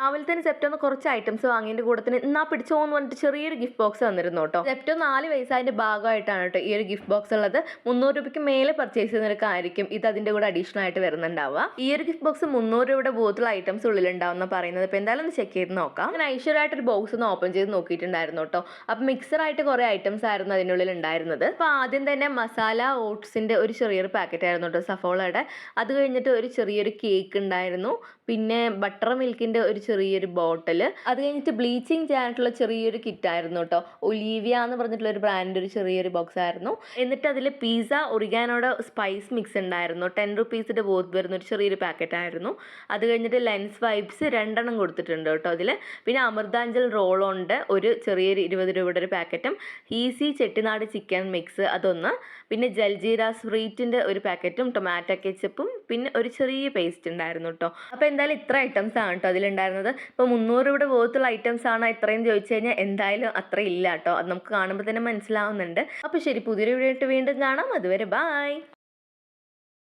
രാവിലെ തന്നെ സെപ്റ്റോന്ന് കുറച്ച് ഐറ്റംസ് വാങ്ങിയതിൻ്റെ കൂട്ടത്തിന് എന്നാ പിടിച്ചോ എന്ന് പറഞ്ഞിട്ട് ചെറിയൊരു ഗിഫ്റ്റ് ബോക്സ് തന്നിരുന്നു കേട്ടോ. സെപ്റ്റോ 4 വയസ്സായതിൻ്റെ ഭാഗമായിട്ടാണ് കേട്ടോ ഈ ഒരു ഗിഫ്റ്റ് ബോക്സ് ഉള്ളത്. 300 രൂപയ്ക്ക് മേലെ പർച്ചേസ് ചെയ്യുന്നവർക്കായിരിക്കും ഇത് അതിൻ്റെ കൂടെ അഡീഷണൽ ആയിട്ട് വരുന്നുണ്ടാവുക. ഈ ഒരു ഗിഫ്റ്റ് ബോക്സ് 300 രൂപയുടെ ബോത്തുള്ള ഐറ്റംസ് ഉള്ളിലുണ്ടാവുന്ന പറയുന്നത്. അപ്പോൾ എന്തായാലും ഒന്ന് ചെക്ക് ചെയ്ത് നോക്കാം. ഞാൻ ഐശ്വര്യമായിട്ടൊരു ബോക്സ് ഒന്ന് ഓപ്പൺ ചെയ്ത് നോക്കിയിട്ടുണ്ടായിരുന്നു കേട്ടോ. അപ്പോൾ മിക്സറായിട്ട് കുറേ ഐറ്റംസ് ആയിരുന്നു അതിനുള്ളിൽ ഉണ്ടായിരുന്നത്. അപ്പോൾ ആദ്യം തന്നെ മസാല ഓട്സിൻ്റെ ഒരു ചെറിയൊരു പാക്കറ്റ് ആയിരുന്നു കേട്ടോ സഫോളയുടെ. അത് കഴിഞ്ഞിട്ട് ഒരു ചെറിയൊരു കേക്ക് ഉണ്ടായിരുന്നു. പിന്നെ ബട്ടർ മിൽക്കിൻ്റെ ഒരു ചെറിയൊരു ബോട്ടിൽ. അത് കഴിഞ്ഞിട്ട് ബ്ലീച്ചിങ് ചെയ്യാനായിട്ടുള്ള ചെറിയൊരു കിറ്റായിരുന്നു കേട്ടോ. ഒലീവിയ എന്ന് പറഞ്ഞിട്ടുള്ള ഒരു ബ്രാൻഡിൻ്റെ ഒരു ചെറിയൊരു ബോക്സ് ആയിരുന്നു. എന്നിട്ട് അതിൽ പിസ്സ ഒറിഗാനോയുടെ സ്പൈസ് മിക്സ് ഉണ്ടായിരുന്നു. 10 റുപ്പീസിൻ്റെ ബോത്ത് വരുന്ന ഒരു ചെറിയൊരു പാക്കറ്റ് ആയിരുന്നു. അത് കഴിഞ്ഞിട്ട് ലെൻസ് വൈപ്സ് 2 എണ്ണം കൊടുത്തിട്ടുണ്ട് കേട്ടോ അതിൽ. പിന്നെ അമൃതാഞ്ചൽ റോളുണ്ട് ഒരു ചെറിയൊരു 20 രൂപയുടെ ഒരു പാക്കറ്റും. ഈസി ചെട്ടിനാട് ചിക്കൻ മിക്സ് അതൊന്ന്. പിന്നെ ജൽജീര സ്വീറ്റിൻ്റെ ഒരു പാക്കറ്റും ടൊമാറ്റോ കെച്ചപ്പും പിന്നെ ഒരു ചെറിയ പേസ്റ്റ് ഉണ്ടായിരുന്നു കേട്ടോ. അപ്പോൾ എന്തായാലും ഇത്ര ഐറ്റംസ് ആണ് കേട്ടോ അതിലുണ്ടായിരുന്നത്. ഇപ്പോൾ 300 രൂപയുടെ ബോത്തുള്ള ഐറ്റംസ് ആണ് ഇത്രയും ചോദിച്ചു കഴിഞ്ഞാൽ എന്തായാലും അത്ര ഇല്ല കേട്ടോ. അത് നമുക്ക് കാണുമ്പോൾ തന്നെ മനസ്സിലാവുന്നുണ്ട്. അപ്പോൾ ശരി, പുതിയൊരു വീഡിയോ ആയിട്ട് വീണ്ടും കാണാം. അതുവരെ ബൈ.